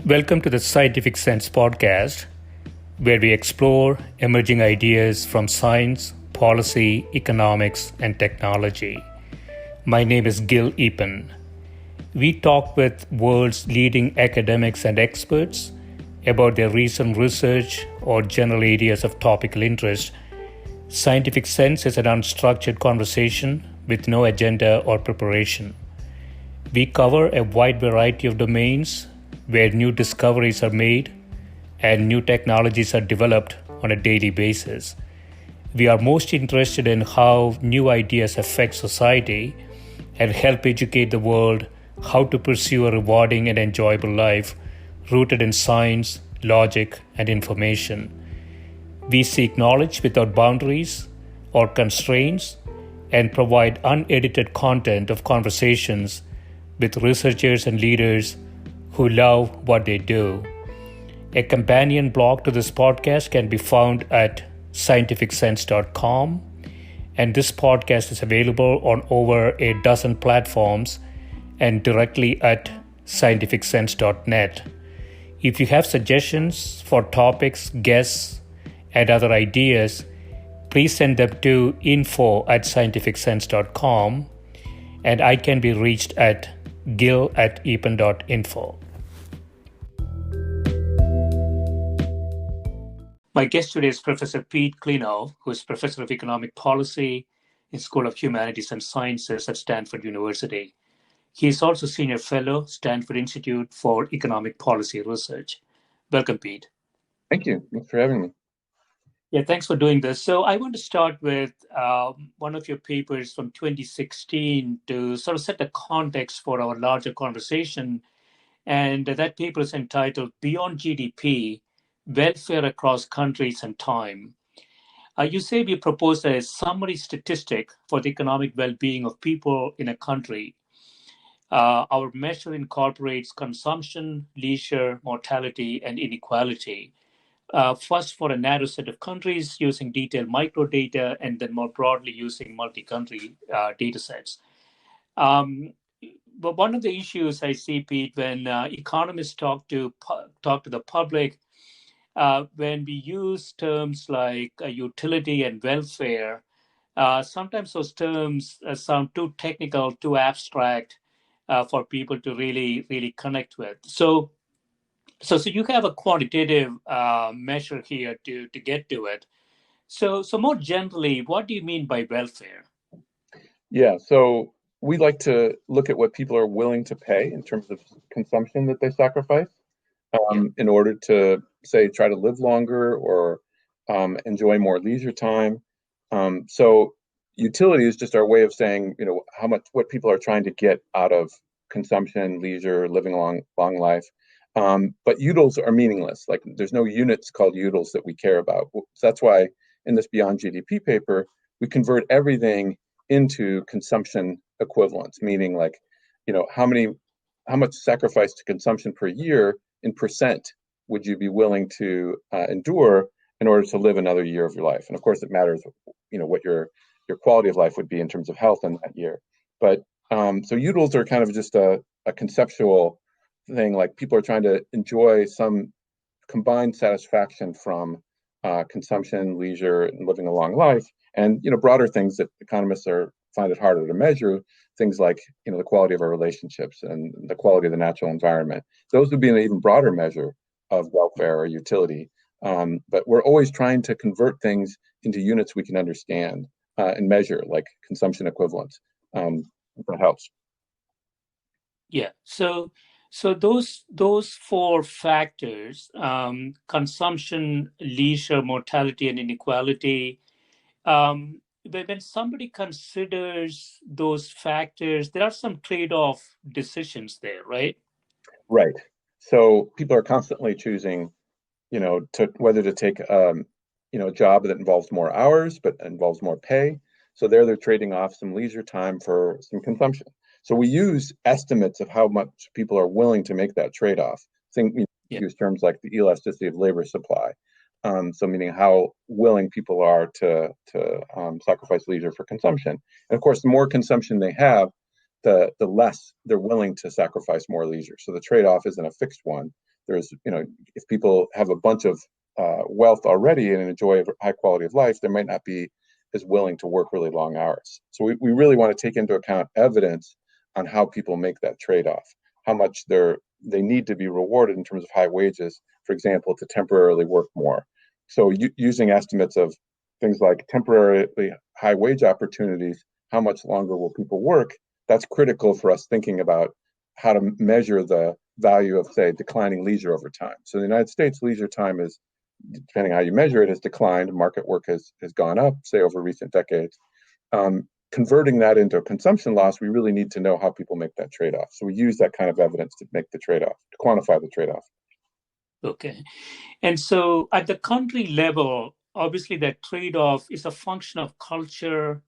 Welcome to the Scientific Sense podcast, where we explore emerging ideas from science, policy, economics, and technology. My name is Gil Eapen. We talk with world's leading academics and experts about their recent research or general areas of topical interest. Scientific Sense is an unstructured conversation with no agenda or preparation. We cover a wide variety of domains where new discoveries are made and new technologies are developed on a daily basis. We are most interested in how new ideas affect society and help educate the world how to pursue a rewarding and enjoyable life rooted in science, logic, and information. We seek knowledge without boundaries or constraints and provide unedited content of conversations with researchers and leaders who love what they do. A companion blog to this podcast can be found at scientificsense.com, and this podcast is available on over a dozen platforms and directly at scientificsense.net. If you have suggestions for topics, guests, and other ideas, please send them to info@scientificsense.com, and I can be reached at gil@eapen.info. My guest today is Professor Pete Klenow, who is Professor of Economic Policy in School of Humanities and Sciences at Stanford University. He is also Senior Fellow, Stanford Institute for Economic Policy Research. Welcome, Pete. Thank you. Thanks for having me. Yeah, thanks for doing this. So I want to start with one of your papers from 2016 to sort of set the context for our larger conversation. And that paper is entitled Beyond GDP, Welfare Across Countries and Time. You say we propose a summary statistic for the economic well-being of people in a country. Our measure incorporates consumption, leisure, mortality, and inequality. First for a narrow set of countries using detailed microdata, and then more broadly using multi-country data sets. But one of the issues I see, Pete, when economists talk to the public, when we use terms like utility and welfare, sometimes those terms sound too technical, too abstract for people to really connect with. So you have a quantitative measure here to get to it. So more generally, what do you mean by welfare? Yeah, so we like to look at what people are willing to pay in terms of consumption that they sacrifice in order to, say, try to live longer or enjoy more leisure time. So utility is just our way of saying, what people are trying to get out of consumption, leisure, living a long life. But utils are meaningless. Like there's no units called utils that we care about. So that's why in this Beyond GDP paper, we convert everything into consumption equivalents, meaning like, how much sacrifice to consumption per year in percent would you be willing to endure in order to live another year of your life? And of course, it matters, what your quality of life would be in terms of health in that year. But so utils are kind of just a conceptual thing, like people are trying to enjoy some combined satisfaction from consumption, leisure, and living a long life, and broader things that economists find it harder to measure, things like the quality of our relationships and the quality of the natural environment. Those would be an even broader measure of welfare or utility. But we're always trying to convert things into units we can understand and measure, like consumption equivalents. That helps. Yeah. So those four factors, consumption, leisure, mortality, and inequality, when somebody considers those factors, there are some trade-off decisions there, right? Right. So people are constantly choosing, whether to take, a job that involves more hours but involves more pay. So they're trading off some leisure time for some consumption. So we use estimates of how much people are willing to make that trade-off. Use terms like the elasticity of labor supply. So meaning how willing people are to sacrifice leisure for consumption. And of course, the more consumption they have, the less they're willing to sacrifice more leisure. So the trade-off isn't a fixed one. There's, if people have a bunch of wealth already and enjoy a high quality of life, they might not be as willing to work really long hours. So we really want to take into account evidence on how people make that trade-off, how much they need to be rewarded in terms of high wages, for example, to temporarily work more. So using estimates of things like temporarily high wage opportunities, how much longer will people work? That's critical for us thinking about how to measure the value of, say, declining leisure over time. So in the United States, leisure time is, depending on how you measure it, has declined. Market work has gone up, say, over recent decades. Converting that into consumption loss, we really need to know how people make that trade-off. So we use that kind of evidence to make the trade-off, to quantify the trade-off. Okay. And so at the country level, obviously that trade-off is a function of culture.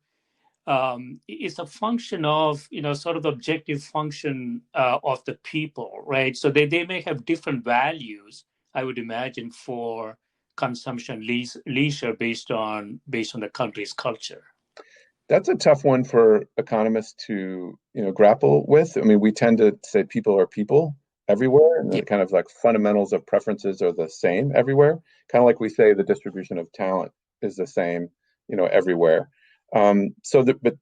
It's a function of, sort of the objective function of the people, right? So they may have different values, I would imagine, for consumption leisure based on the country's culture. That's a tough one for economists to, grapple with. I mean, we tend to say people are people everywhere, and the kind of like fundamentals of preferences are the same everywhere. Kind of like we say the distribution of talent is the same, everywhere. But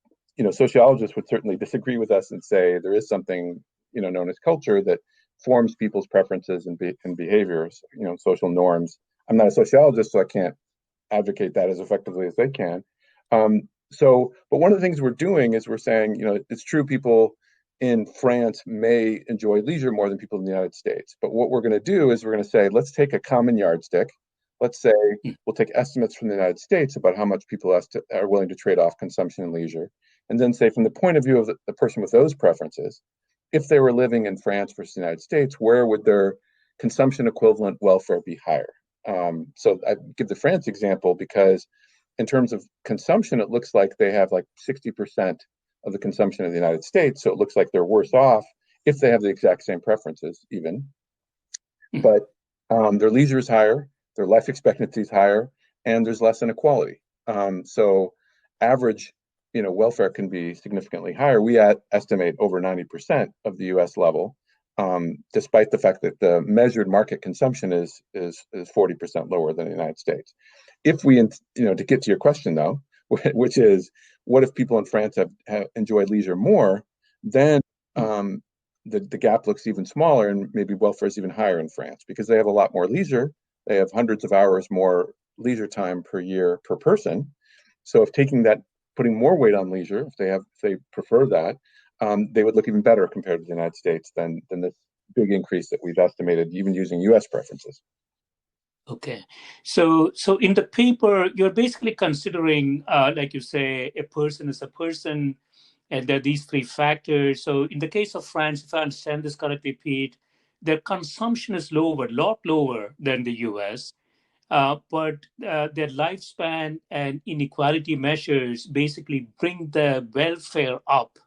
sociologists would certainly disagree with us and say there is something, known as culture that forms people's preferences and behaviors, social norms. I'm not a sociologist, so I can't advocate that as effectively as they can. But one of the things we're doing is we're saying, it's true people in France may enjoy leisure more than people in the United States. But what we're going to do is we're going to say, let's take a common yardstick. Let's say we'll take estimates from the United States about how much people are willing to trade off consumption and leisure. And then say, from the point of view of the person with those preferences, if they were living in France versus the United States, where would their consumption equivalent welfare be higher? So I give the France example because in terms of consumption, it looks like they have like 60% of the consumption of the United States. So it looks like they're worse off if they have the exact same preferences, even. But their leisure is higher, their life expectancy is higher, and there's less inequality. So average, welfare can be significantly higher. We estimate over 90% of the U.S. level, despite the fact that the measured market consumption is 40% lower than the United States. If we, to get to your question though, which is, what if people in France have enjoyed leisure more? Then the gap looks even smaller, and maybe welfare is even higher in France because they have a lot more leisure. They have hundreds of hours more leisure time per year per person. So if putting more weight on leisure, if they prefer that, they would look even better compared to the United States than this big increase that we've estimated, even using U.S. preferences. Okay. So in the paper, you're basically considering, like you say, a person is a person, and there are these three factors. So in the case of France, if I understand this correctly, Pete, their consumption is lower, a lot lower than the US, but their lifespan and inequality measures basically bring the welfare up.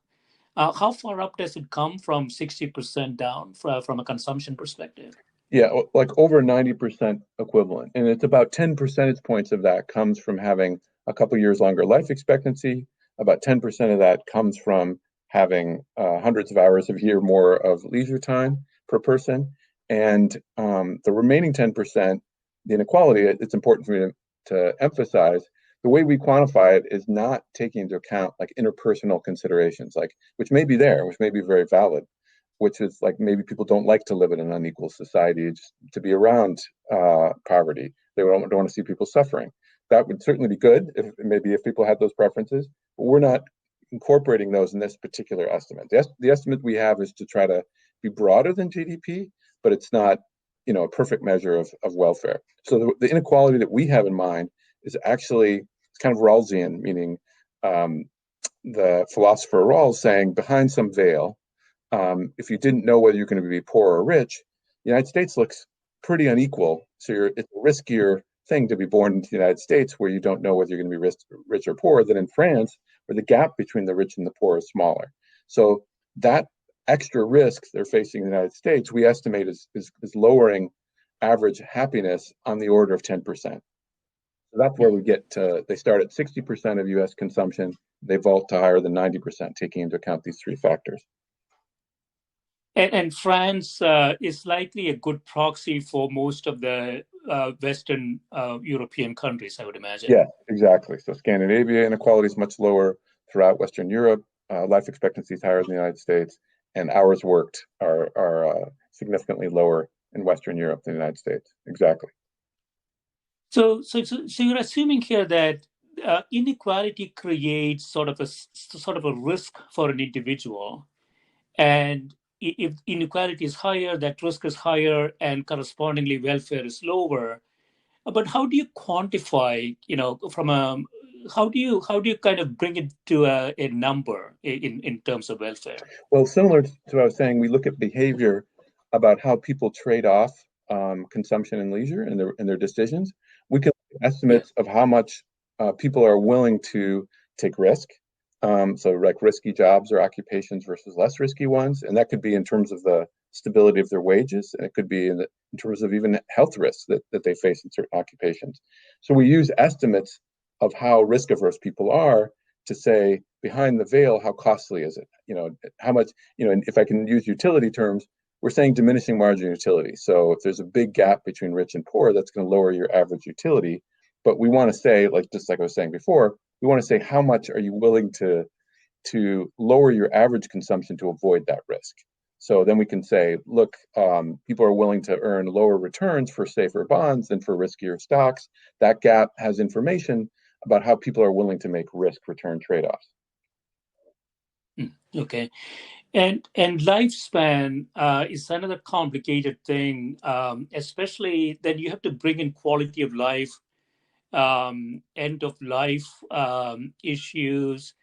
How far up does it come from 60% down from a consumption perspective? Yeah, like over 90% equivalent. And it's about 10 percentage points of that comes from having a couple years longer life expectancy. About 10% of that comes from having hundreds of hours a year more of leisure time per person. And the remaining 10%, the inequality, it's important for me to emphasize, the way we quantify it is not taking into account like interpersonal considerations, which may be there, which may be very valid, which is like maybe people don't like to live in an unequal society, just to be around poverty. They don't want to see people suffering. That would certainly be good if people had those preferences, but we're not incorporating those in this particular estimate. The estimate we have is to try to be broader than GDP, but it's not a perfect measure of welfare. So the inequality that we have in mind is actually, it's kind of Rawlsian, meaning the philosopher Rawls saying behind some veil, if you didn't know whether you're going to be poor or rich, the United States looks pretty unequal. So it's a riskier thing to be born into the United States where you don't know whether you're going to be rich or poor than in France, where the gap between the rich and the poor is smaller. So that extra risk they're facing in the United States, we estimate is lowering average happiness on the order of 10%. So that's where we get to, they start at 60% of US consumption, they vault to higher than 90%, taking into account these three factors. And France is likely a good proxy for most of the Western European countries, I would imagine. Yeah, exactly. So Scandinavia inequality is much lower throughout Western Europe. Life expectancy is higher than the United States, and hours worked are significantly lower in Western Europe than the United States. Exactly. So you're assuming here that inequality creates sort of a risk for an individual, and if inequality is higher, that risk is higher, and correspondingly welfare is lower. But how do you quantify, from a how do you kind of bring it to a number in terms of welfare? Well, similar to what I was saying, we look at behavior about how people trade off consumption and leisure in their decisions. We can make Yeah. estimates of how much people are willing to take risk. So, like risky jobs or occupations versus less risky ones, and that could be in terms of the stability of their wages, and it could be in terms of even health risks that they face in certain occupations. So, we use estimates of how risk averse people are to say behind the veil, how costly is it? How much, and if I can use utility terms, we're saying diminishing margin utility. So if there's a big gap between rich and poor, that's going to lower your average utility. But we want to say, like just like I was saying before, we want to say how much are you willing to lower your average consumption to avoid that risk. So then we can say, look, people are willing to earn lower returns for safer bonds than for riskier stocks. That gap has information about how people are willing to make risk return trade-offs. Okay. And lifespan is another complicated thing, especially that you have to bring in quality of life, end of life issues.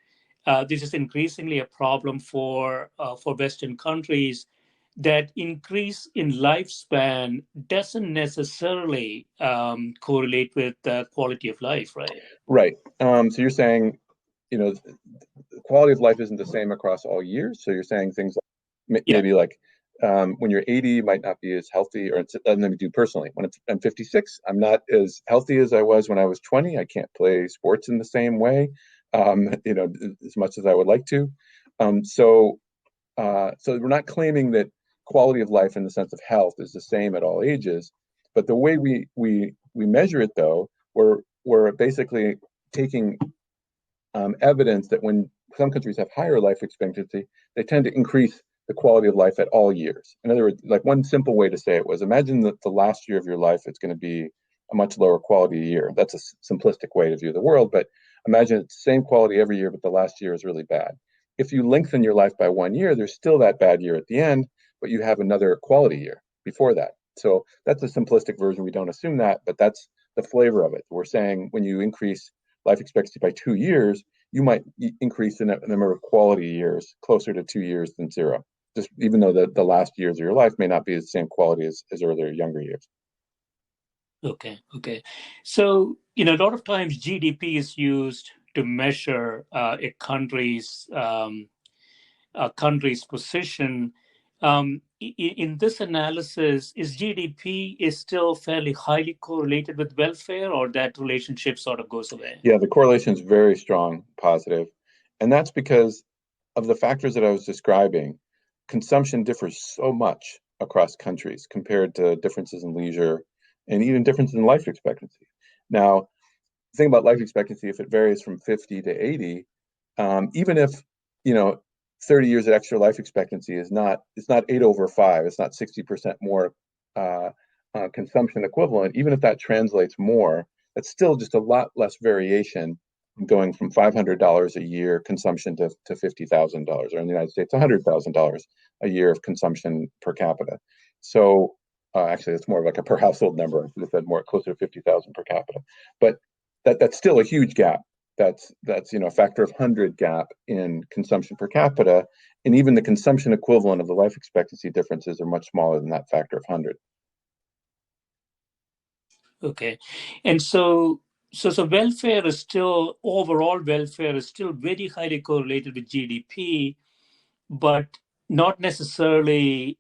This is increasingly a problem for Western countries. That increase in lifespan doesn't necessarily correlate with quality of life, right? Right. So you're saying, you know, the quality of life isn't the same across all years. So you're saying things like Yeah. maybe like when you're 80, you might not be as healthy, or let me do personally. When I'm 56, I'm not as healthy as I was when I was 20. I can't play sports in the same way, as much as I would like to. So we're not claiming that quality of life in the sense of health is the same at all ages, but the way we measure it though, we're basically taking evidence that when some countries have higher life expectancy, they tend to increase the quality of life at all years. In other words, like one simple way to say it was imagine that the last year of your life is going to be a much lower quality year. That's a simplistic way to view the world, but imagine it's the same quality every year, but the last year is really bad. If you lengthen your life by 1 year, there's still that bad year at the end, but you have another quality year before that. So that's a simplistic version. We don't assume that, but that's the flavor of it. We're saying when you increase life expectancy by 2 years, you might increase the number of quality years closer to 2 years than zero. Just even though the last years of your life may not be the same quality as earlier younger years. Okay. Okay. So, a lot of times GDP is used to measure a country's position. In this analysis, is GDP is still fairly highly correlated with welfare, or that relationship sort of goes away? Yeah, the correlation is very strong, positive. And that's because of the factors that I was describing. Consumption differs so much across countries compared to differences in leisure and even differences in life expectancy. Now, the thing about life expectancy, if it varies from 50 to 80, even if, you know, 30 years of extra life expectancy it's not 8/5, it's not 60% more uh, consumption equivalent, even if that translates more, that's still just a lot less variation going from $500 a year consumption to $50,000, or in the United States, $100,000 a year of consumption per capita. So actually, it's more like a per household number. I should have said more closer to 50,000 per capita. But that's still a huge gap. That's a factor of 100 gap in consumption per capita, and even the consumption equivalent of the life expectancy differences are much smaller than that factor of 100. Okay. And so welfare is still overall welfare is still very highly correlated with GDP, but not necessarily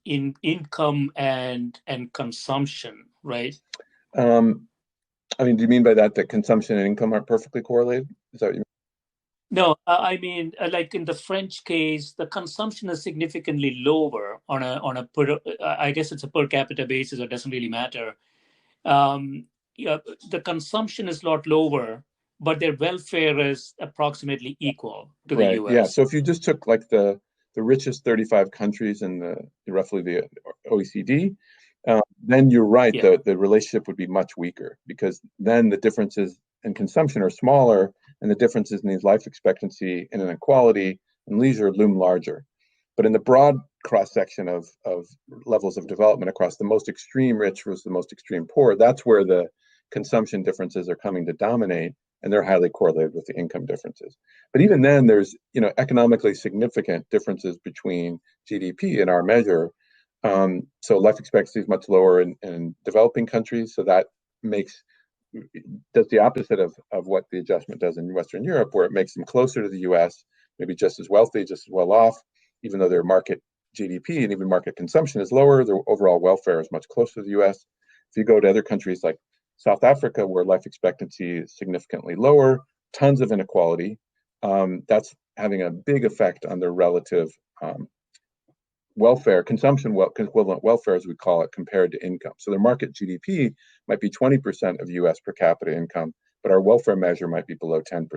in income and consumption, right? Um, I mean, do you mean by that consumption and income aren't perfectly correlated? Is that what you mean? No, I mean, like in the French case, the consumption is significantly lower on a per. I guess it's a per capita basis, or it doesn't really matter. Yeah, the consumption is a lot lower, but their welfare is approximately equal to the Right. Yeah. U.S. So if you just took like the richest 35 countries in the roughly the OECD, then you're right. Yeah. The relationship would be much weaker because then the differences in consumption are smaller, and the differences in these life expectancy and inequality and leisure loom larger. But in the broad cross section of levels of development across the most extreme rich versus the most extreme poor, that's where the consumption differences are coming to dominate, and they're highly correlated with the income differences. But even then, there's economically significant differences between GDP and our measure. So life expectancy is much lower in developing countries. So that makes does the opposite of what the adjustment does in Western Europe, where it makes them closer to the U.S., maybe just as wealthy, just as well off, even though their market GDP and even market consumption is lower. Their overall welfare is much closer to the U.S. If you go to other countries like South Africa, where life expectancy is significantly lower, tons of inequality, that's having a big effect on their relative welfare, consumption equivalent welfare, as we call it, compared to income. So their market GDP might be 20% of US per capita income, but our welfare measure might be below 10%.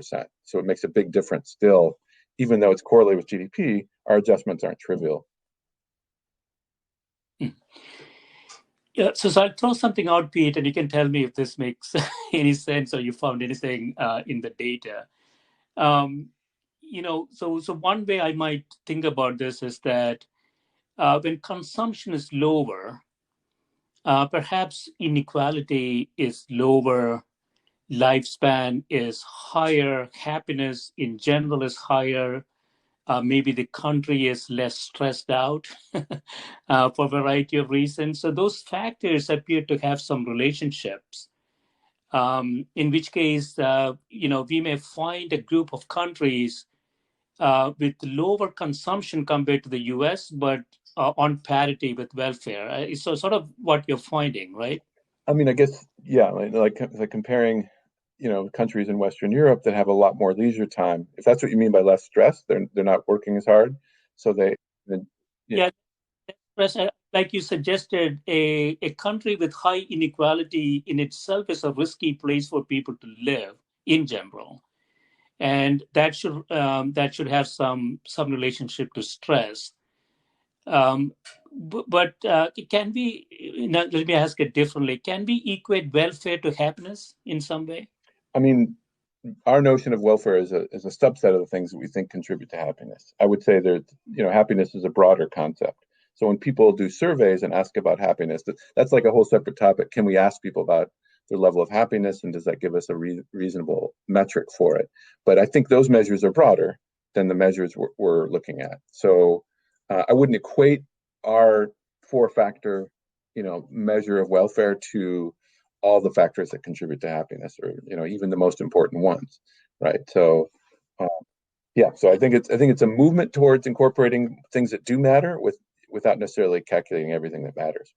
So it makes a big difference still. Even though it's correlated with GDP, our adjustments aren't trivial. Hmm. Yeah, so I'll throw something out, Pete, and you can tell me if this makes any sense or you found anything in the data. Um, so one way I might think about this is that when consumption is lower, perhaps inequality is lower, lifespan is higher, happiness in general is higher. Maybe the country is less stressed out for a variety of reasons. So those factors appear to have some relationships. In which case, we may find a group of countries with lower consumption compared to the U.S., but on parity with welfare. So sort of what you're finding, right? I mean, I guess, yeah, like comparing, countries in Western Europe that have a lot more leisure time. If that's what you mean by less stress, they're not working as hard. So then, yeah, Yeah, like you suggested, a country with high inequality in itself is a risky place for people to live in general, and that should have some relationship to stress. Um, but can we? Now, let me ask it differently. Can we equate welfare to happiness in some way? I mean, our notion of welfare is a subset of the things that we think contribute to happiness. I would say that happiness is a broader concept. So when people do surveys and ask about happiness, that's like a whole separate topic. Can we ask people about their level of happiness, and does that give us a reasonable metric for it? But I think those measures are broader than the measures we're looking at. So I wouldn't equate our four-factor, measure of welfare to all the factors that contribute to happiness, or even the most important ones, right? So uh, yeah, so I think it's a movement towards incorporating things that do matter without necessarily calculating everything that matters.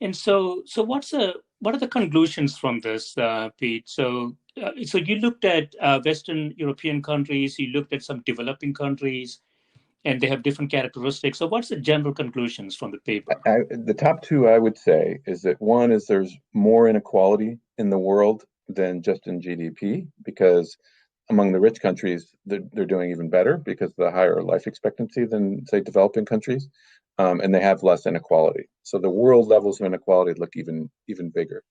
And so what are the conclusions from this, Pete? So you looked at Western European countries, you looked at some developing countries, and they have different characteristics. So what's the general conclusions from the paper? The top two I would say is that one is there's more inequality in the world than just in GDP, because among the rich countries, they're doing even better because of the higher life expectancy than, say, developing countries, and they have less inequality. So the world levels of inequality look even bigger.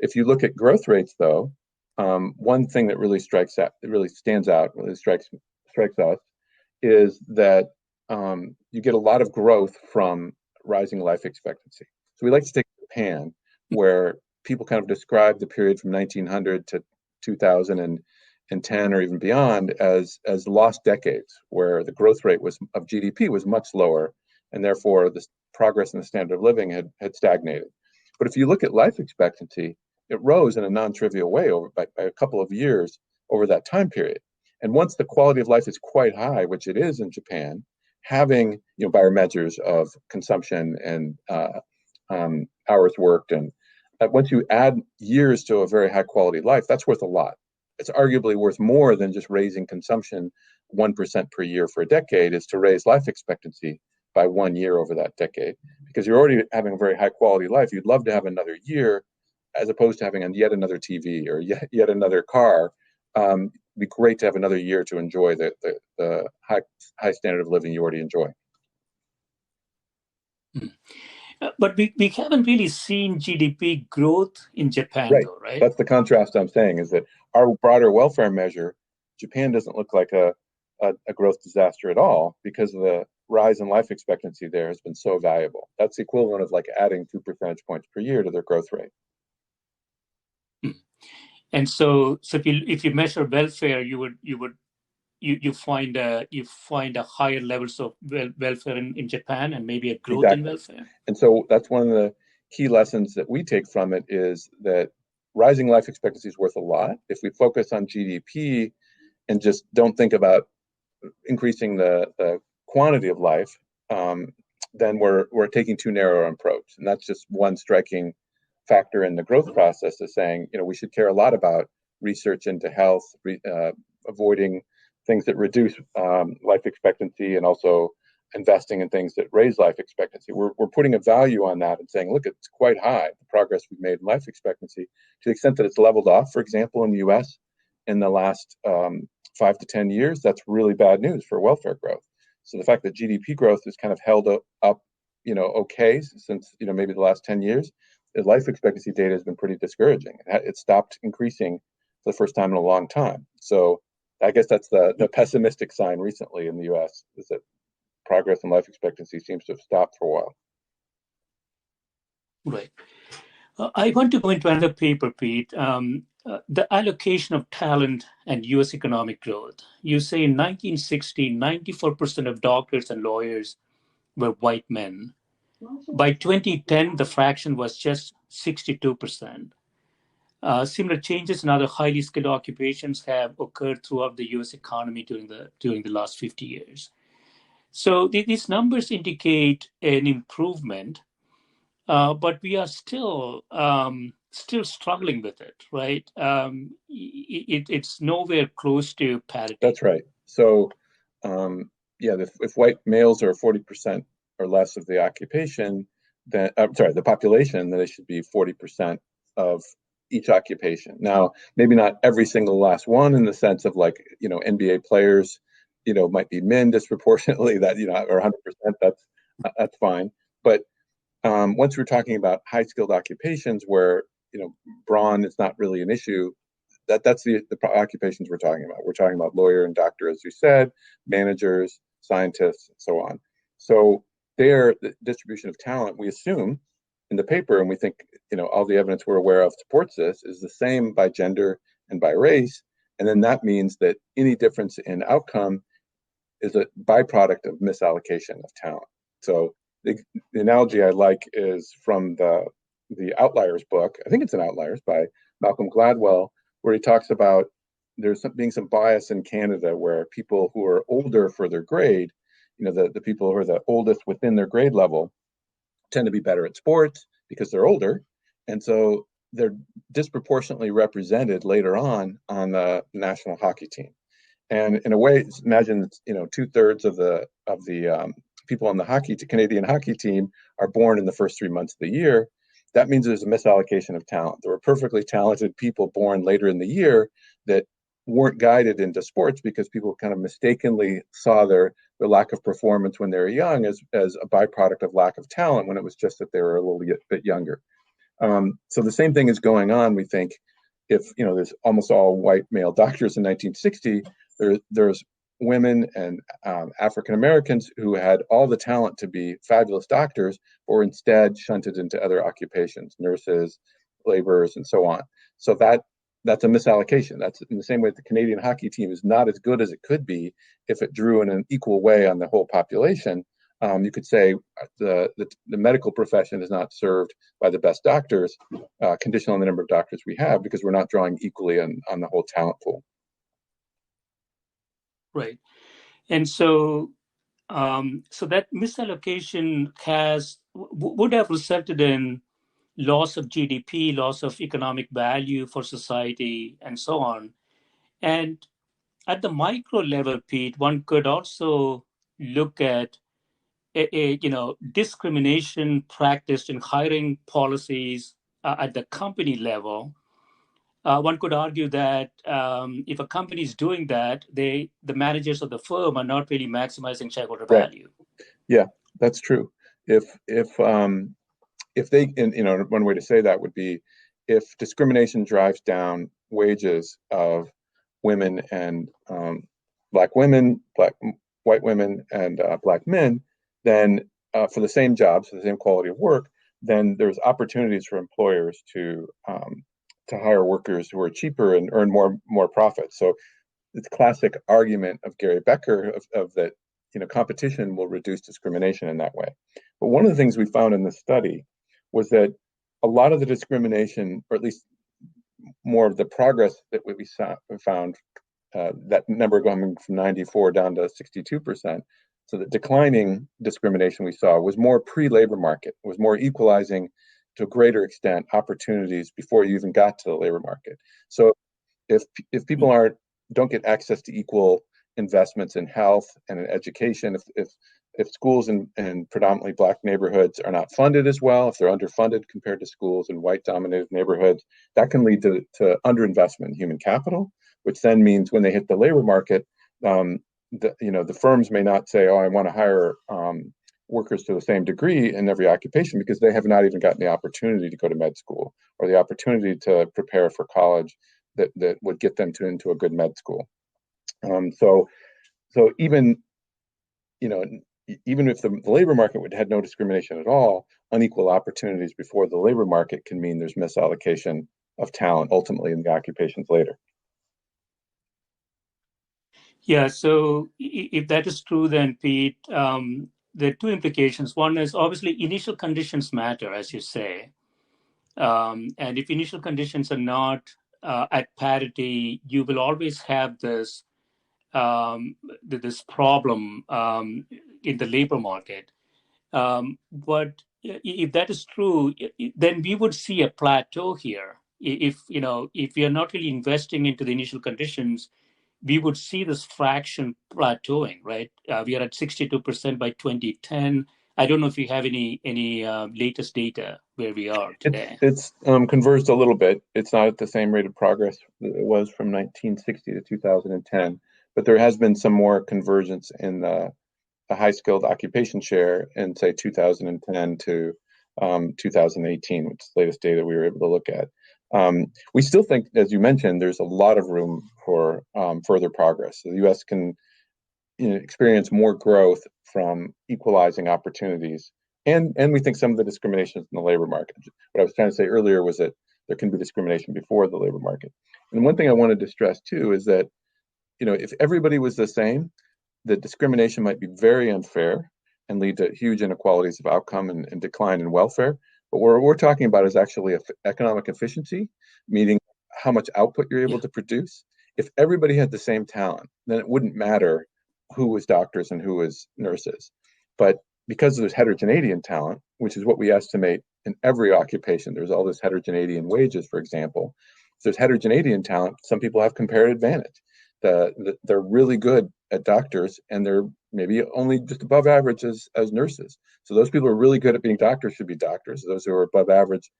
If you look at growth rates, though, one thing that really stands out, really strikes us, is that you get a lot of growth from rising life expectancy. So we like to take Japan, where people kind of describe the period from 1900 to 2010 or even beyond as lost decades, where the growth rate of GDP was much lower, and therefore the progress in the standard of living had stagnated. But if you look at life expectancy, it rose in a non-trivial way by a couple of years over that time period. And once the quality of life is quite high, which it is in Japan, having by our measures of consumption and hours worked, and once you add years to a very high quality life, that's worth a lot. it's arguably worth more than just raising consumption 1% per year for a decade, is to raise life expectancy by 1 year over that decade, because you're already having a very high quality life. You'd love to have another year as opposed to having yet another TV or yet another car. It'd be great to have another year to enjoy the high standard of living you already enjoy. But we haven't really seen GDP growth in Japan, though, right? That's the contrast I'm saying, is that our broader welfare measure, Japan doesn't look like a growth disaster at all, because of the rise in life expectancy there has been so valuable. That's the equivalent of like adding 2 percentage points per year to their growth rate. And so if you measure welfare, you find a higher levels of welfare in Japan, and maybe a growth in welfare. And so that's one of the key lessons that we take from it, is that rising life expectancy is worth a lot. If we focus on GDP and just don't think about increasing the quantity of life, then we're taking too narrow an approach. And that's just one striking factor in the growth process, is saying, we should care a lot about research into health, avoiding things that reduce life expectancy, and also investing in things that raise life expectancy. We're putting a value on that and saying, look, it's quite high, the progress we've made in life expectancy, to the extent that it's leveled off, for example, in the US in the last 5 to 10 years. That's really bad news for welfare growth. So the fact that GDP growth has kind of held up, okay, since, maybe the last 10 years, the life expectancy data has been pretty discouraging. It stopped increasing for the first time in a long time. So I guess that's the pessimistic sign recently in the US, is that progress in life expectancy seems to have stopped for a while. Right. I want to go into another paper, Pete. The allocation of talent and US economic growth. You say in 1960, 94% of doctors and lawyers were white men. By 2010, the fraction was just 62%. Similar changes in other highly skilled occupations have occurred throughout the US economy during the last 50 years. So these numbers indicate an improvement, but we are still struggling with it, right? It's nowhere close to parity. That's right. So, if white males are 40% or less of the occupation, then the population, then it should be 40% of each occupation. Now, maybe not every single last one, in the sense of like, NBA players, might be men disproportionately, that, or 100%, that's fine. But once we're talking about high skilled occupations where, brawn is not really an issue, that's the occupations we're talking about. We're talking about lawyer and doctor, as you said, managers, scientists, and so on. So there, the distribution of talent, we assume in the paper, and we think, all the evidence we're aware of supports this, is the same by gender and by race. And then that means that any difference in outcome is a byproduct of misallocation of talent. So the analogy I like is from the Outliers book. I think it's an Outliers by Malcolm Gladwell, where he talks about there's being some bias in Canada, where people who are older for their grade, the people who are the oldest within their grade level, tend to be better at sports because they're older. And so they're disproportionately represented later on the national hockey team. And in a way, imagine, 2/3 of the people on the Canadian hockey team are born in the first 3 months of the year. That means there's a misallocation of talent. There were perfectly talented people born later in the year that weren't guided into sports because people kind of mistakenly saw their lack of performance when they were young as a byproduct of lack of talent, when it was just that they were a little bit younger. So the same thing is going on, we think, if, there's almost all white male doctors in 1960, there's women and African Americans who had all the talent to be fabulous doctors, but were instead shunted into other occupations, nurses, laborers, and so on. So that's a misallocation. That's in the same way that the Canadian hockey team is not as good as it could be if it drew in an equal way on the whole population. You could say the medical profession is not served by the best doctors, conditional on the number of doctors we have, because we're not drawing equally on the whole talent pool. Right. And so that misallocation would have resulted in loss of GDP, loss of economic value for society, and so on. And at the micro level, Pete, one could also look at discrimination practiced in hiring policies at the company level. One could argue that if a company is doing that, the managers of the firm are not really maximizing shareholder Right. value. Yeah, that's true. If they, and one way to say that would be if discrimination drives down wages of women and black women, white women, and black men, then for the same jobs, for the same quality of work, then there's opportunities for employers to hire workers who are cheaper and earn more profit. So it's classic argument of Gary Becker of that competition will reduce discrimination in that way. But one of the things we found in this study was that a lot of the discrimination, or at least more of the progress that we found, that number going from 94 down to 62%. So the declining discrimination we saw was more pre-labor market, was more equalizing to a greater extent opportunities before you even got to the labor market. So if people don't get access to equal investments in health and in education, if schools in predominantly black neighborhoods are not funded as well, if they're underfunded compared to schools in white-dominated neighborhoods, that can lead to underinvestment in human capital, which then means when they hit the labor market, the firms may not say, "Oh, I want to hire workers to the same degree in every occupation," because they have not even gotten the opportunity to go to med school or the opportunity to prepare for college that would get them into a good med school. So even if the labor market had no discrimination at all, unequal opportunities before the labor market can mean there's misallocation of talent ultimately in the occupations later. Yeah, so if that is true, then Pete, there are two implications. One is obviously initial conditions matter, as you say. And if initial conditions are not at parity, you will always have this problem in the labor market. But if that is true, then we would see a plateau here. If we are not really investing into the initial conditions, we would see this fraction plateauing, right? We are at 62% by 2010. I don't know if you have any latest data where we are today. It's converged a little bit. It's not at the same rate of progress that it was from 1960 to 2010, but there has been some more convergence in the high-skilled occupation share in, say, 2010 to 2018, which is the latest data we were able to look at. We still think, as you mentioned, there's a lot of room for further progress. So the U.S. can experience more growth from equalizing opportunities. And we think some of the discrimination in the labor market. What I was trying to say earlier was that there can be discrimination before the labor market. And one thing I wanted to stress too is that, if everybody was the same, the discrimination might be very unfair and lead to huge inequalities of outcome and decline in welfare. But what we're talking about is actually economic efficiency, meaning how much output you're able to produce. If everybody had the same talent, then it wouldn't matter who was doctors and who was nurses. But because there's heterogeneity in talent, which is what we estimate in every occupation, there's all this heterogeneity in wages, for example. If there's heterogeneity in talent, some people have comparative advantage. They're really good at doctors, and they're maybe only just above average as nurses. So those people who are really good at being doctors should be doctors. Those who are above average,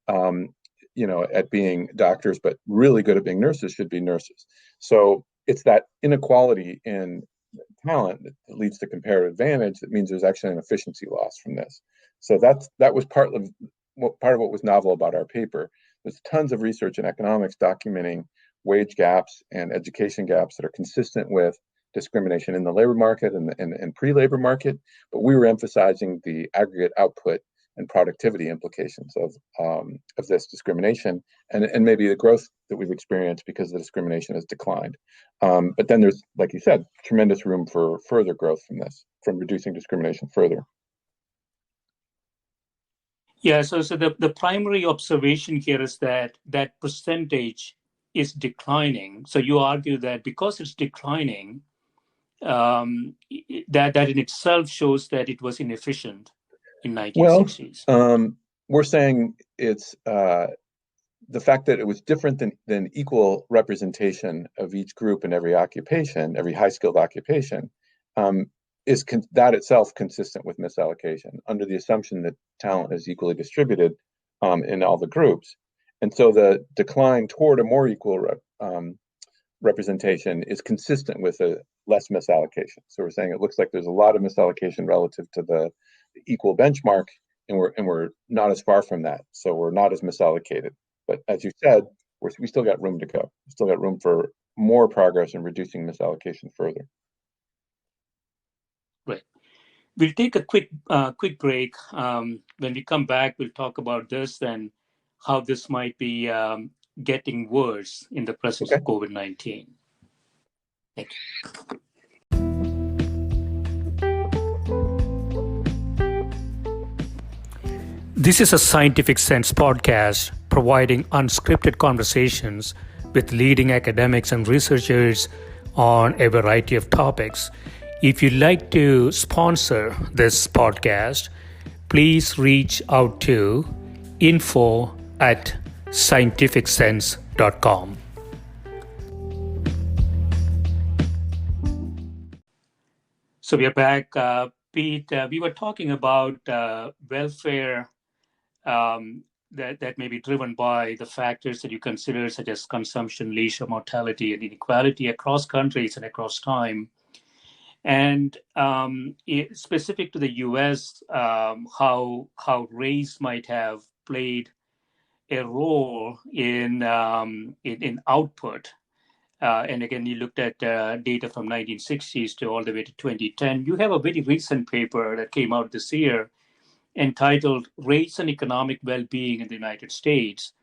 at being doctors, but really good at being nurses should be nurses. So it's that inequality in talent that leads to comparative advantage that means there's actually an efficiency loss from this. So that was part of what was novel about our paper. There's tons of research in economics documenting wage gaps and education gaps that are consistent with discrimination in the labor market and pre-labor market, but we were emphasizing the aggregate output and productivity implications of this discrimination and maybe the growth that we've experienced because the discrimination has declined. But then there's, like you said, tremendous room for further growth from reducing discrimination further. Yeah, so the primary observation here is that percentage is declining. So you argue that because it's declining, that in itself shows that it was inefficient in 1960s. Well, we're saying it's the fact that it was different than equal representation of each group in every occupation, every high-skilled occupation, is that itself consistent with misallocation under the assumption that talent is equally distributed in all the groups. And so the decline toward a more equal representation is consistent with a less misallocation. So we're saying it looks like there's a lot of misallocation relative to the equal benchmark, and we're not as far from that. So we're not as misallocated. But as you said, we still got room to go. We still got room for more progress in reducing misallocation further. Right. We'll take a quick break. When we come back, we'll talk about this and how this might be getting worse in the presence of COVID-19. Thank you. This is a Scientific Sense podcast providing unscripted conversations with leading academics and researchers on a variety of topics. If you'd like to sponsor this podcast, please reach out to info@scientificsense.com. So we are back. Pete, we were talking about welfare that may be driven by the factors that you consider, such as consumption, leisure, mortality, and inequality across countries and across time. And specific to the U.S., how race might have played a role in output. And again, you looked at data from 1960s to all the way to 2010. You have a very recent paper that came out this year entitled Race and Economic Well-Being in the United States.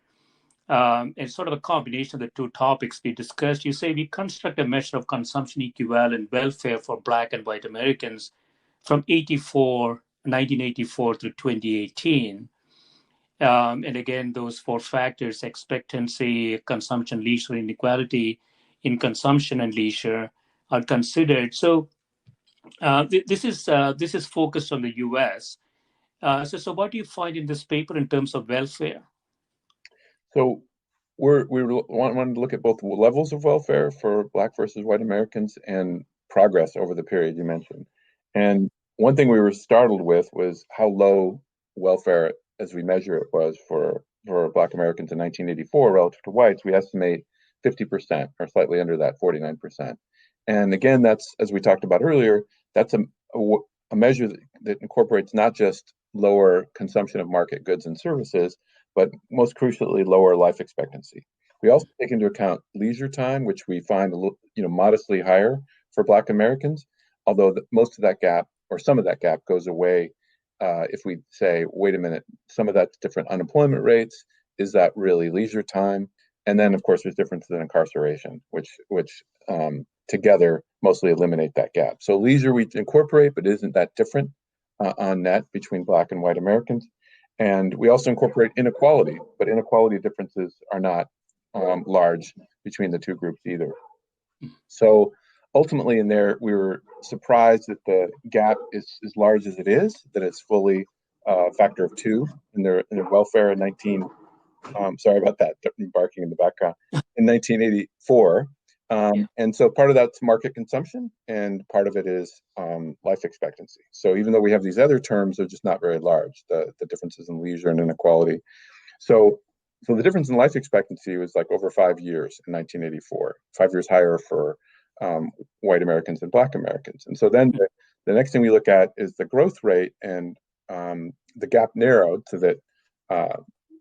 And sort of a combination of the two topics we discussed. You say we construct a measure of consumption equivalent welfare for Black and white Americans from 1984 through 2018. And again, those four factors, expectancy, consumption, leisure, inequality in consumption and leisure are considered. So this is focused on the U.S. So what do you find in this paper in terms of welfare? So we wanted to look at both levels of welfare for Black versus white Americans and progress over the period you mentioned. And one thing we were startled with was how low welfare, as we measure it, was for Black Americans in 1984 relative to whites. We estimate 50%, or slightly under that, 49%. And again, that's, as we talked about earlier, that's a measure that incorporates not just lower consumption of market goods and services, but most crucially, lower life expectancy. We also take into account leisure time, which we find modestly higher for Black Americans, although most of that gap, or some of that gap, goes away if we say, wait a minute, some of that's different unemployment rates. Is that really leisure time? And then, of course, there's differences in incarceration, which together mostly eliminate that gap. So leisure we incorporate, but isn't that different on net between Black and white Americans. And we also incorporate inequality, but inequality differences are not large between the two groups either. So ultimately in there, we were surprised that the gap is as large as it is, that it's fully a factor of 2 in their welfare in sorry about that, barking in the background, in 1984. And so part of that's market consumption, and part of it is life expectancy. So even though we have these other terms, they're just not very large, the differences in leisure and inequality. So the difference in life expectancy was like over 5 years in 1984, 5 years higher for white Americans and Black Americans. And so then the next thing we look at is the growth rate, and the gap narrowed so that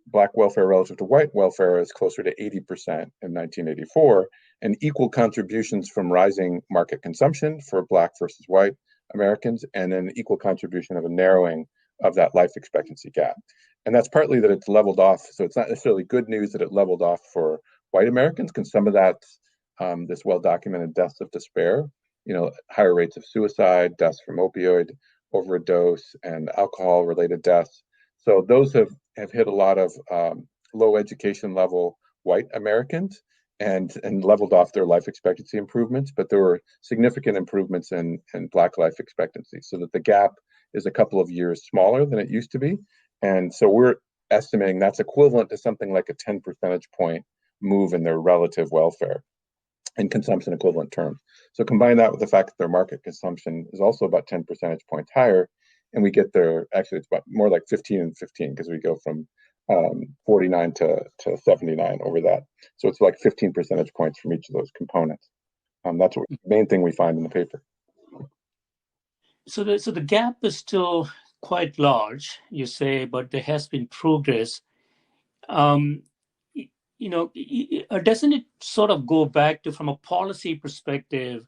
Black welfare relative to white welfare is closer to 80% in 1984, and equal contributions from rising market consumption for Black versus white Americans, and an equal contribution of a narrowing of that life expectancy gap. And that's partly that it's leveled off. So it's not necessarily good news that it leveled off for white Americans, because some of that's this well-documented deaths of despair, higher rates of suicide, deaths from opioid overdose, and alcohol-related deaths. So those have hit a lot of low education level white Americans and leveled off their life expectancy improvements, but there were significant improvements in Black life expectancy, so that the gap is a couple of years smaller than it used to be. And so we're estimating that's equivalent to something like a 10 percentage point move in their relative welfare in consumption equivalent terms. So combine that with the fact that their market consumption is also about 10 percentage points higher, and we get there, actually it's about more like 15 and 15, because we go from 49 to 79 over that. So it's like 15 percentage points from each of those components. That's the main thing we find in the paper. So the gap is still quite large, you say, but there has been progress. Doesn't it sort of go back to, from a policy perspective,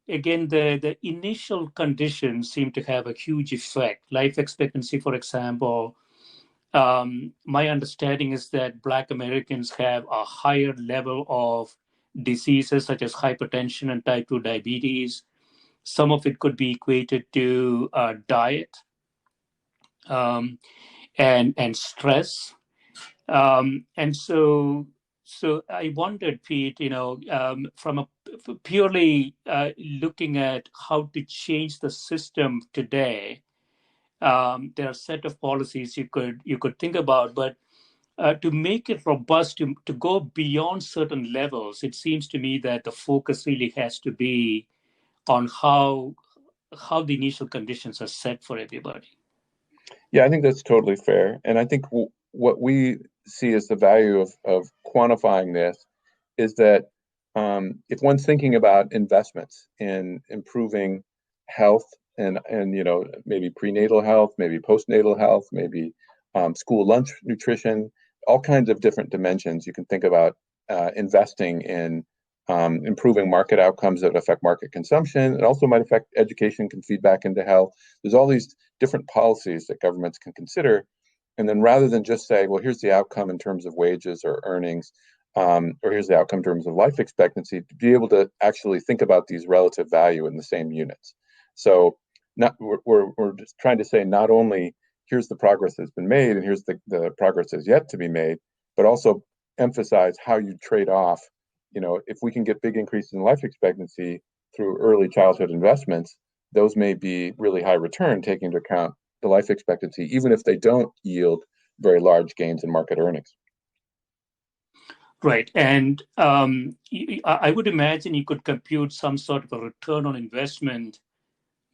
again, the initial conditions seem to have a huge effect. Life expectancy, for example, my understanding is that Black Americans have a higher level of diseases such as hypertension and type 2 diabetes. Some of it could be equated to diet and stress. So I wondered, Pete, from a purely looking at how to change the system today, there are a set of policies you could think about, but to make it robust, to go beyond certain levels, it seems to me that the focus really has to be on how the initial conditions are set for everybody. Yeah, I think that's totally fair. And I think what we see as the value of quantifying this is that if one's thinking about investments in improving health and maybe prenatal health, maybe postnatal health, maybe school lunch nutrition, all kinds of different dimensions, you can think about investing in improving market outcomes that affect market consumption. It also might affect education, can feed back into health. There's all these different policies that governments can consider. And then rather than just say, well, here's the outcome in terms of wages or earnings, or here's the outcome in terms of life expectancy, to be able to actually think about these relative value in the same units. So we're just trying to say not only here's the progress that's been made and here's the progress that's yet to be made, but also emphasize how you trade off. If we can get big increases in life expectancy through early childhood investments, those may be really high return, taking into account the life expectancy, even if they don't yield very large gains in market earnings. Right. And I would imagine you could compute some sort of a return on investment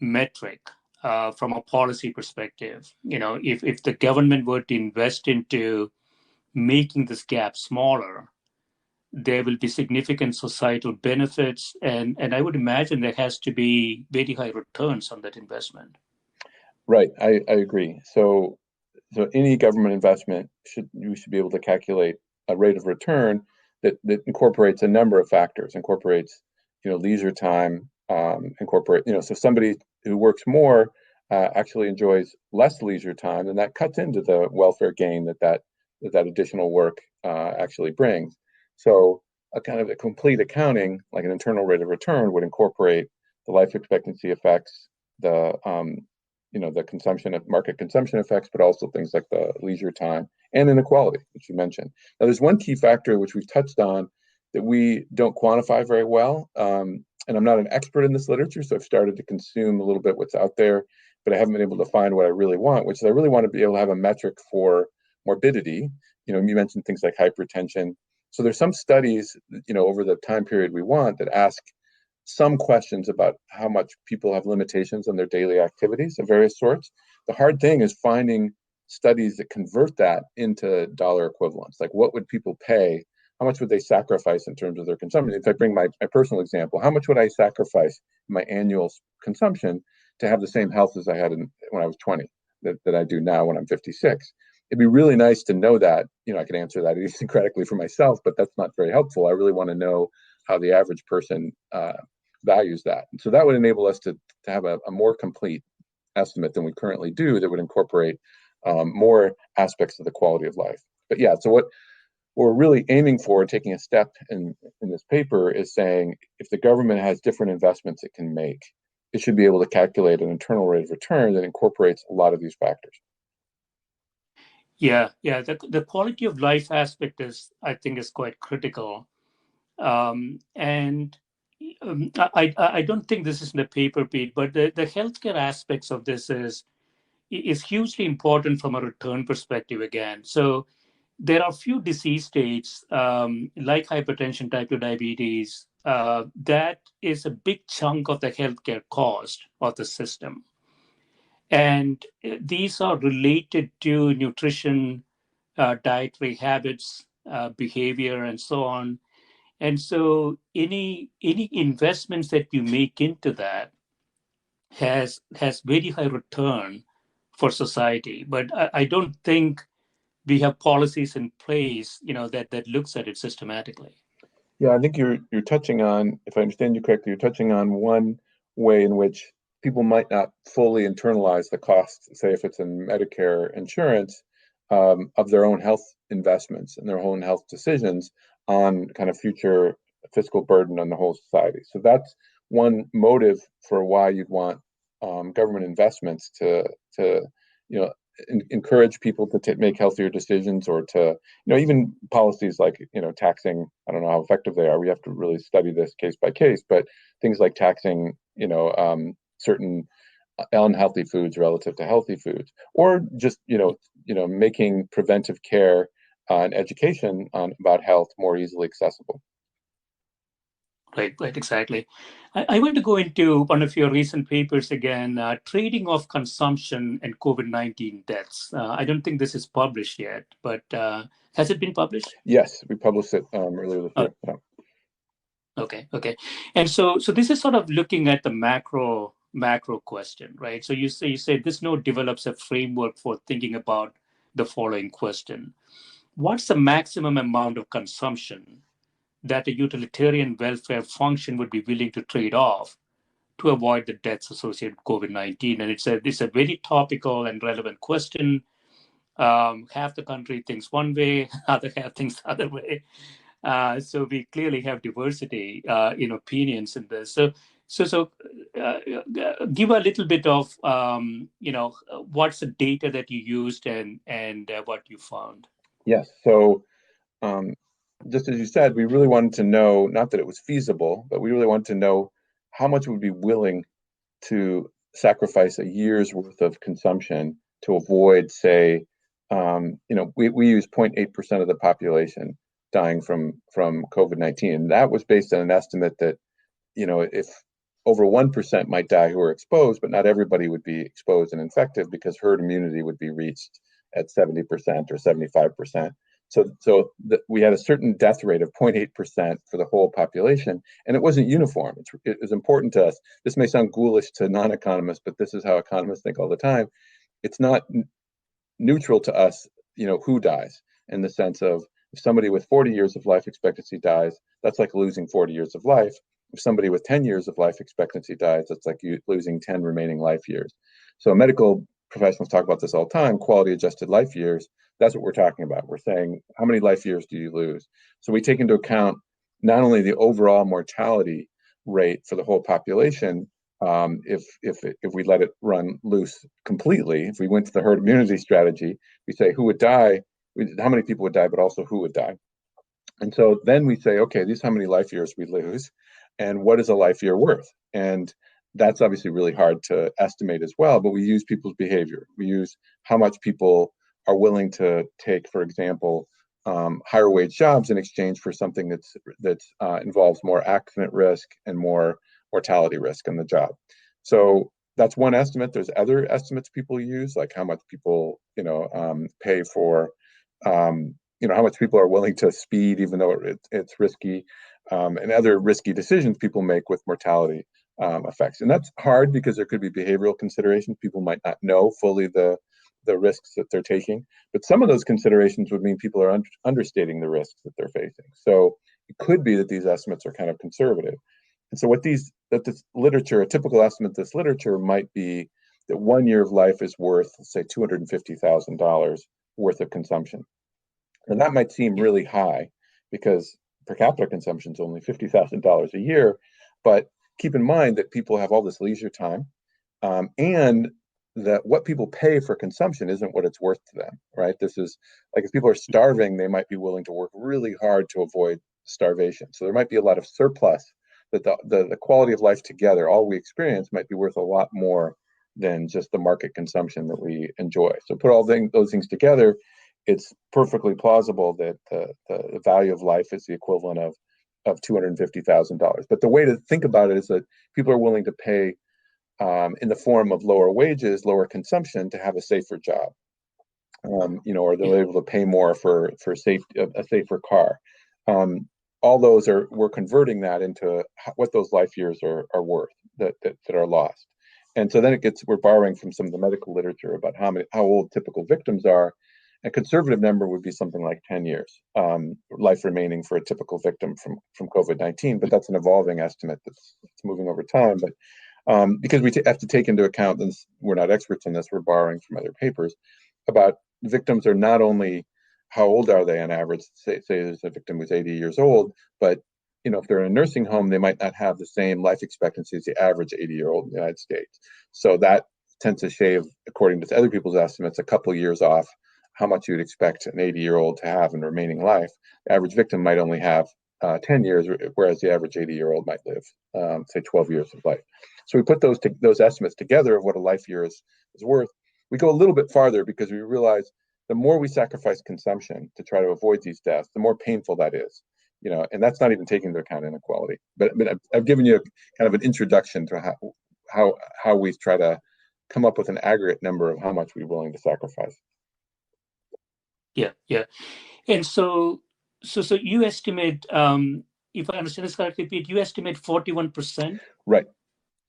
metric from a policy perspective. If the government were to invest into making this gap smaller, there will be significant societal benefits. And I would imagine there has to be very high returns on that investment. Right. I agree. So any government investment you should be able to calculate a rate of return that incorporates a number of factors, incorporates leisure time, so somebody who works more actually enjoys less leisure time, and that cuts into the welfare gain that additional work actually brings. So a kind of a complete accounting, like an internal rate of return, would incorporate the life expectancy effects, the market consumption effects, but also things like the leisure time and inequality, which you mentioned. Now, there's one key factor which we've touched on that we don't quantify very well. And I'm not an expert in this literature, so I've started to consume a little bit what's out there, but I haven't been able to find what I really want, which is I really want to be able to have a metric for morbidity. You mentioned things like hypertension. So there's some studies, over the time period we want that ask some questions about how much people have limitations on their daily activities of various sorts. The hard thing is finding studies that convert that into dollar equivalents. Like, what would people pay? How much would they sacrifice in terms of their consumption? If I bring my personal example, how much would I sacrifice in my annual consumption to have the same health as I had when I was 20 that I do now when I'm 56? It'd be really nice to know that. I can answer that idiosyncratically for myself, but that's not very helpful. I really want to know how the average person values that. And so that would enable us to have a more complete estimate than we currently do, that would incorporate more aspects of the quality of life. But yeah, so what we're really aiming for, taking a step in this paper, is saying if the government has different investments it can make, it should be able to calculate an internal rate of return that incorporates a lot of these factors. Yeah. The quality of life aspect I think, is quite critical. And I don't think this is in the paper, Pete, but the healthcare aspects of this is, is hugely important from a return perspective again. So there are few disease states like hypertension, type 2 diabetes, that is a big chunk of the healthcare cost of the system. And these are related to nutrition, dietary habits, behavior, and so on. And so any investments that you make into that has very high return for society. But I don't think we have policies in place, that looks at it systematically. Yeah, I think you're touching on, if I understand you correctly, you're touching on one way in which people might not fully internalize the costs, say if it's in Medicare insurance, of their own health investments and their own health decisions on kind of future fiscal burden on the whole society. So that's one motive for why you'd want government investments to you know encourage people to make healthier decisions, or to even policies like taxing. I don't know how effective they are. We have to really study this case by case, but things like taxing certain unhealthy foods relative to healthy foods, or just making preventive care and education about health more easily accessible. Right, exactly. I want to go into one of your recent papers again, trading of consumption and COVID-19 deaths. I don't think this is published yet, but has it been published? Yes, we published it earlier this year. Yeah. Okay. And so this is sort of looking at the macro question, right? So you say this note develops a framework for thinking about the following question: what's the maximum amount of consumption that a utilitarian welfare function would be willing to trade off to avoid the deaths associated with COVID-19? And it's a very topical and relevant question. Half the country thinks one way, other half thinks the other way. So we clearly have diversity in opinions in this. So give a little bit of what's the data that you used and what you found. Yes. So just as you said, we really wanted to know, not that it was feasible, but we really wanted to know how much we'd be willing to sacrifice a year's worth of consumption to avoid, say, we use 0.8% of the population dying from COVID-19. And that was based on an estimate that, if over 1% might die who are exposed, but not everybody would be exposed and infected, because herd immunity would be reached at 70% or 75%. So we had a certain death rate of 0.8% for the whole population, and it wasn't uniform. It was important to us. This may sound ghoulish to non-economists, but this is how economists think all the time. It's not neutral to us, who dies, in the sense of, if somebody with 40 years of life expectancy dies, that's like losing 40 years of life. If somebody with 10 years of life expectancy dies, that's like you losing 10 remaining life years. So medical professionals talk about this all the time: quality adjusted life years. That's what we're talking about. We're saying, how many life years do you lose? So we take into account not only the overall mortality rate for the whole population, if we let it run loose completely, if we went to the herd immunity strategy, we say who would die, how many people would die, but also who would die. And so then we say, okay, these are how many life years we lose, and what is a life year worth? And that's obviously really hard to estimate as well, but we use people's behavior. We use how much people are willing to take, for example, higher wage jobs in exchange for something that involves more accident risk and more mortality risk in the job. So that's one estimate. There's other estimates people use, like how much people pay for how much people are willing to speed even though it's risky, and other risky decisions people make with mortality effects. And that's hard because there could be behavioral considerations. People might not know fully the risks that they're taking, but some of those considerations would mean people are understating the risks that they're facing. So it could be that these estimates are kind of conservative. And so this literature, a typical estimate of this literature might be that 1 year of life is worth, say, $250,000 worth of consumption. And that might seem really high because per capita consumption is only $50,000 a year. But keep in mind that people have all this leisure time, and that what people pay for consumption isn't what it's worth to them, right? This is like, if people are starving, they might be willing to work really hard to avoid starvation. So there might be a lot of surplus that the quality of life together, all we experience, might be worth a lot more than just the market consumption that we enjoy. So put all those things together, it's perfectly plausible that the value of life is the equivalent of $250,000. But the way to think about it is that people are willing to pay in the form of lower wages, lower consumption to have a safer job. Or they're able to pay more for a safer car. All those we're converting that into what those life years are worth that are lost. And so then we're borrowing from some of the medical literature about how old typical victims are. A conservative number would be something like 10 years, life remaining for a typical victim from COVID-19, but that's an evolving estimate that's moving over time. But because we have to take into account, and we're not experts in this, we're borrowing from other papers, about victims are not only how old are they on average, say there's a victim who's 80 years old, but if they're in a nursing home, they might not have the same life expectancy as the average 80-year-old in the United States. So that tends to shave, according to other people's estimates, a couple years off how much you'd expect an 80-year-old to have in remaining life. The average victim might only have 10 years, whereas the average 80-year-old might live, say, 12 years of life. So we put those estimates together of what a life year is worth. We go a little bit farther because we realize the more we sacrifice consumption to try to avoid these deaths, the more painful that is. And that's not even taking into account inequality. But I've given you kind of an introduction to how we try to come up with an aggregate number of how much we're willing to sacrifice. Yeah. And so you estimate, if I understand this correctly, Pete, you estimate 41%? Right.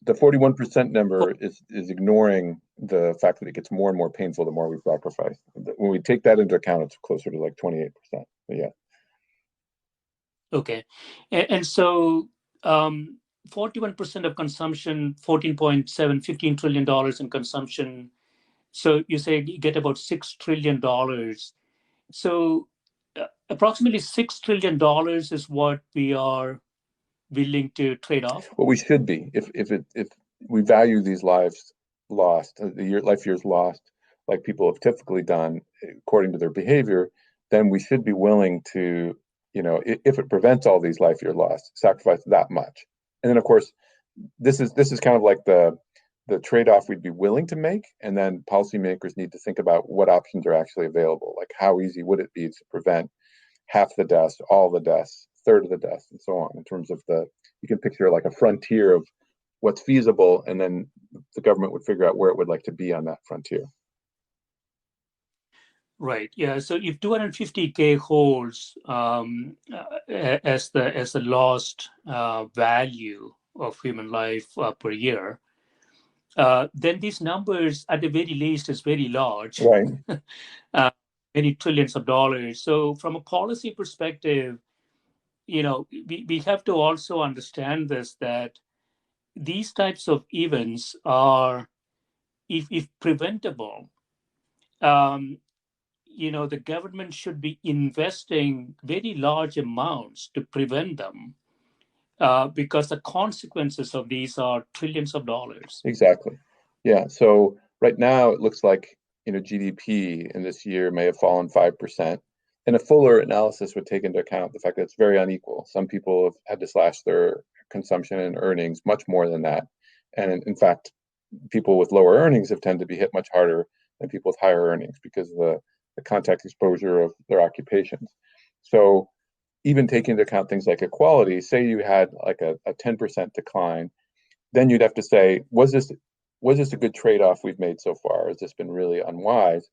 The 41% number is ignoring the fact that it gets more and more painful the more we sacrifice. When we take that into account, it's closer to like 28%. But yeah. Okay. And so 41% of consumption, 14.7, $15 trillion in consumption. So you say you get about $6 trillion. So approximately $6 trillion is what we are willing to trade off? Well, we should be. If we value these lives lost, life years lost, like people have typically done according to their behavior, then we should be willing to, if it prevents all these life year loss, sacrifice that much. And then, of course, this is kind of like the trade-off we'd be willing to make, and then policymakers need to think about what options are actually available. Like, how easy would it be to prevent half the deaths, all the deaths, third of the deaths, and so on, in terms of you can picture like a frontier of what's feasible, and then the government would figure out where it would like to be on that frontier. Right. Yeah. So if 250K holds as the lost value of human life per year, then these numbers, at the very least, is very large. Right. Many trillions of dollars. So from a policy perspective, we have to also understand this, that these types of events are, if preventable, the government should be investing very large amounts to prevent them, because the consequences of these are trillions of dollars. Exactly. Yeah. So right now it looks like GDP in this year may have fallen 5%. And a fuller analysis would take into account the fact that it's very unequal. Some people have had to slash their consumption and earnings much more than that. And in fact, people with lower earnings have tended to be hit much harder than people with higher earnings because of the contact exposure of their occupations. So even taking into account things like equality, say you had like a 10% decline, then you'd have to say, was this a good trade-off we've made so far? Has this been really unwise?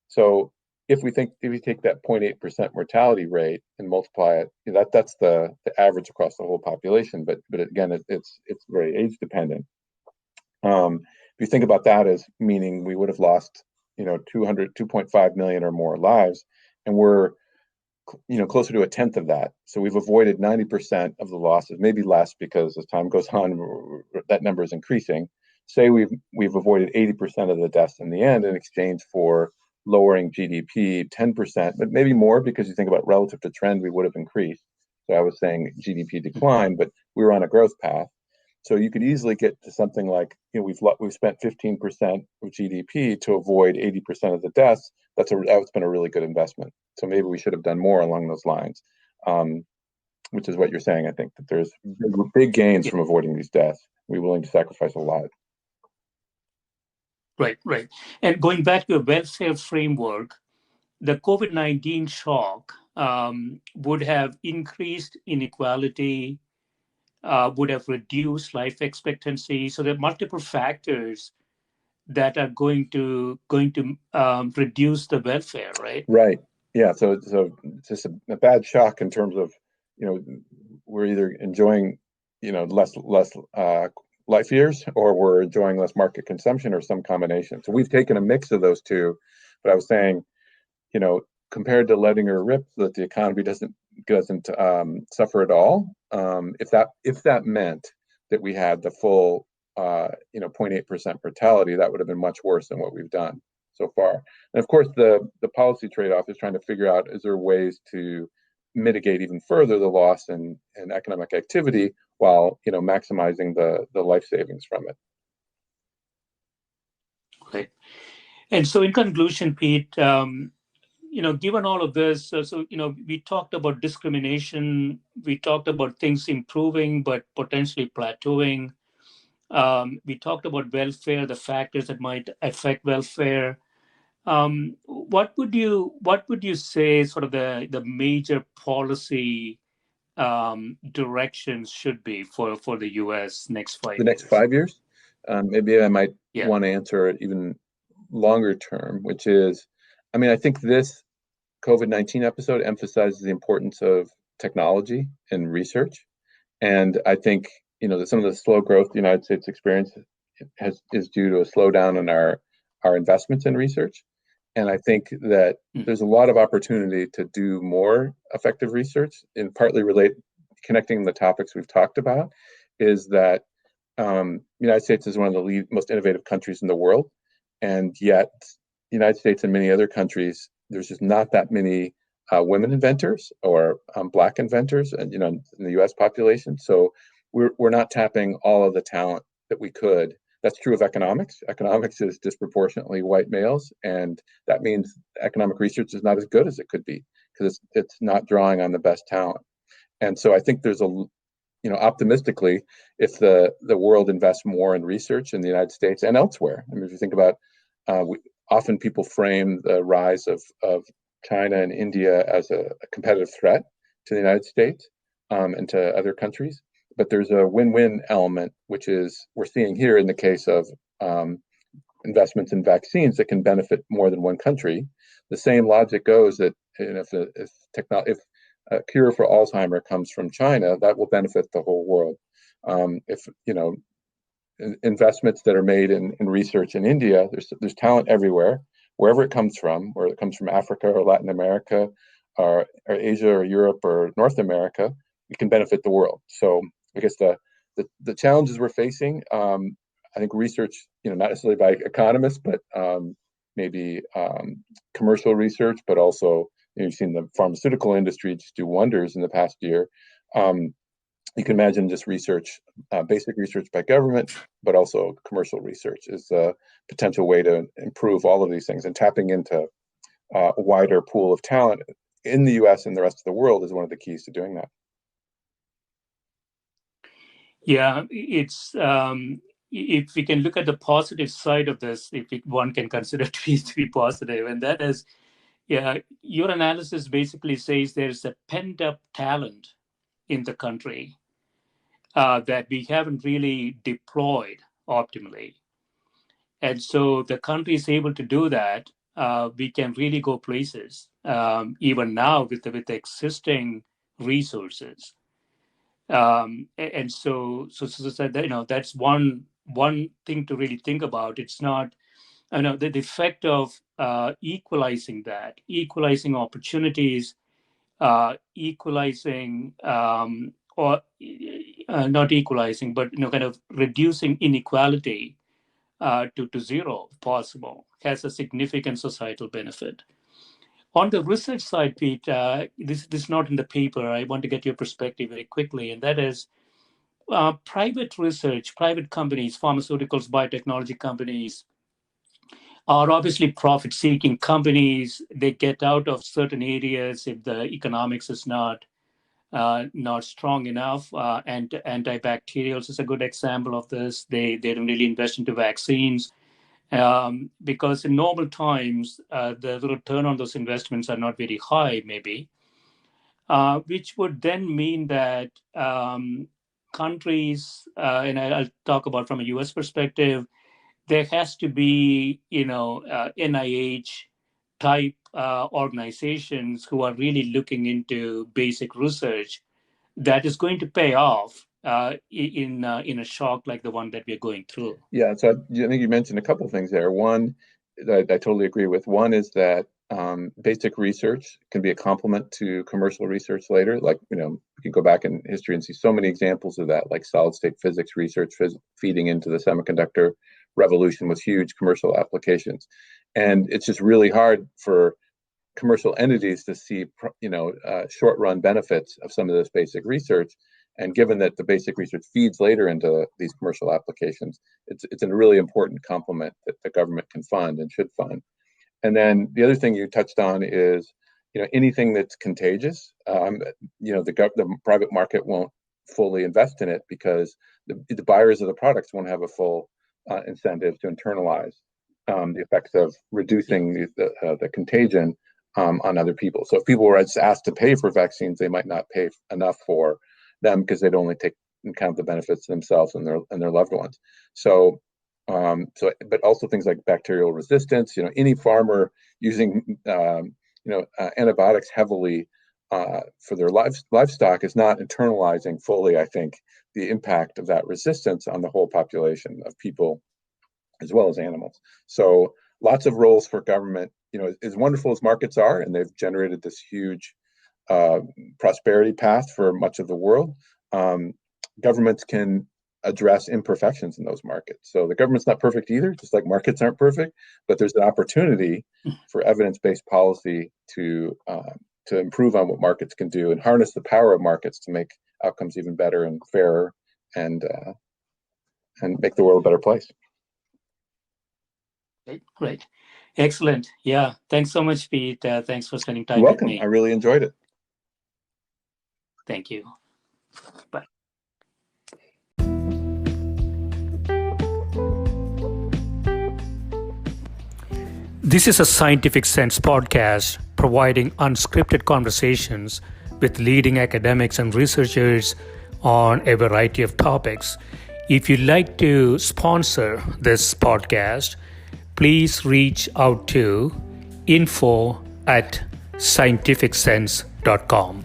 So if we take that 0.8% mortality rate and multiply it, that's the average across the whole population. But again, it's very age dependent. If you think about that as meaning we would have lost 2.5 million or more lives, and we're closer to a tenth of that. So we've avoided 90% of the losses, maybe less because as time goes on, that number is increasing. Say we've avoided 80% of the deaths in the end in exchange for lowering GDP 10%, but maybe more because you think about relative to trend, we would have increased. So I was saying GDP decline, but we were on a growth path. So you could easily get to something like, we've spent 15% of GDP to avoid 80% of the deaths. That's been a really good investment. So maybe we should have done more along those lines, which is what you're saying. I think that there's big gains from avoiding these deaths. We're willing to sacrifice a lot. Right. And going back to a welfare framework, the COVID-19 shock would have increased inequality, would have reduced life expectancy. So there are multiple factors that are going to reduce the welfare, right? Right. Yeah. So it's just a bad shock in terms of, we're either enjoying, less life years, or we're enjoying less market consumption, or some combination. So we've taken a mix of those two. But I was saying, you know, compared to letting her rip, so that the economy doesn't suffer at all. If that meant that we had the full 0.8% mortality, that would have been much worse than what we've done so far. And of course, the policy trade-off is trying to figure out, is there ways to mitigate even further the loss in economic activity, while maximizing the life savings from it. Right. And so, in conclusion, Pete, given all of this, we talked about discrimination, we talked about things improving but potentially plateauing. We talked about welfare, the factors that might affect welfare. What would you say sort of the major policy directions should be for the U.S. next 5 The next years? 5 years, maybe I might Yeah. want to answer it even longer term, which is, I think this COVID-19 episode emphasizes the importance of technology and research. And I think, that some of the slow growth the United States experience is due to a slowdown in our investments in research. And I think that there's a lot of opportunity to do more effective research, and partly connecting the topics we've talked about, is that the United States is one of the most innovative countries in the world. And yet, the United States and many other countries, there's just not that many women inventors, or Black inventors, and in the U.S. population. So we're not tapping all of the talent that we could. That's true of economics. Economics is disproportionately white males, and that means economic research is not as good as it could be, because it's not drawing on the best talent. And so I think there's optimistically, if the world invests more in research in the United States and elsewhere. If you think about, often people frame the rise of China and India as a competitive threat to the United States, and to other countries. But there's a win-win element, which is we're seeing here in the case of investments in vaccines that can benefit more than one country. The same logic goes that if a cure for Alzheimer comes from China, that will benefit the whole world. If investments that are made in research in India, there's talent everywhere, wherever it comes from, whether it comes from Africa or Latin America, or Asia or Europe or North America, it can benefit the world. So I guess the challenges we're facing, I think research, not necessarily by economists, but maybe commercial research, but also you've seen the pharmaceutical industry just do wonders in the past year. You can imagine just research, basic research by government, but also commercial research is a potential way to improve all of these things. And tapping into a wider pool of talent in the U.S. and the rest of the world is one of the keys to doing that. Yeah, it's if we can look at the positive side of this, one can consider to be positive, and that is, your analysis basically says there's a pent-up talent in the country that we haven't really deployed optimally. And so the country is able to do that. We can really go places, even now with the existing resources. And so that, that's one thing to really think about. It's not, the effect of equalizing opportunities, equalizing or not equalizing, but kind of reducing inequality to zero, if possible, has a significant societal benefit. On the research side, Pete, this is not in the paper. I want to get your perspective very quickly, and that is private research, private companies, pharmaceuticals, biotechnology companies are obviously profit-seeking companies. They get out of certain areas if the economics is not strong enough. And antibacterials is a good example of this. They don't really invest into vaccines. because in normal times, the return on those investments are not very high, maybe, which would then mean that countries, and I'll talk about from a US perspective, there has to be, NIH type organizations who are really looking into basic research that is going to pay off in a shock like the one that we're going through. Yeah, so I think you mentioned a couple of things there. One, I totally agree with. One is that basic research can be a complement to commercial research later. Like, you can go back in history and see so many examples of that, like solid state physics research feeding into the semiconductor revolution with huge commercial applications. And it's just really hard for commercial entities to see, short run benefits of some of this basic research. And given that the basic research feeds later into these commercial applications, it's a really important complement that the government can fund and should fund. And then the other thing you touched on is, anything that's contagious. The private market won't fully invest in it because the buyers of the products won't have a full incentive to internalize the effects of reducing the contagion on other people. So if people were asked to pay for vaccines, they might not pay enough for them because they'd only take into account the benefits to themselves and their loved ones. So, but also things like bacterial resistance. Any farmer using antibiotics heavily for their livestock is not internalizing fully, I think, the impact of that resistance on the whole population of people as well as animals. So lots of roles for government. As wonderful as markets are, and they've generated this huge prosperity path for much of the world, governments can address imperfections in those markets. So the government's not perfect either, just like markets aren't perfect, but there's an opportunity for evidence-based policy to improve on what markets can do and harness the power of markets to make outcomes even better and fairer and make the world a better place. Great. Excellent. Yeah. Thanks so much, Pete. Thanks for spending time You're welcome. with me. I really enjoyed it. Thank you. Bye. This is a Scientific Sense podcast providing unscripted conversations with leading academics and researchers on a variety of topics. If you'd like to sponsor this podcast, please reach out to info@scientificsense.com.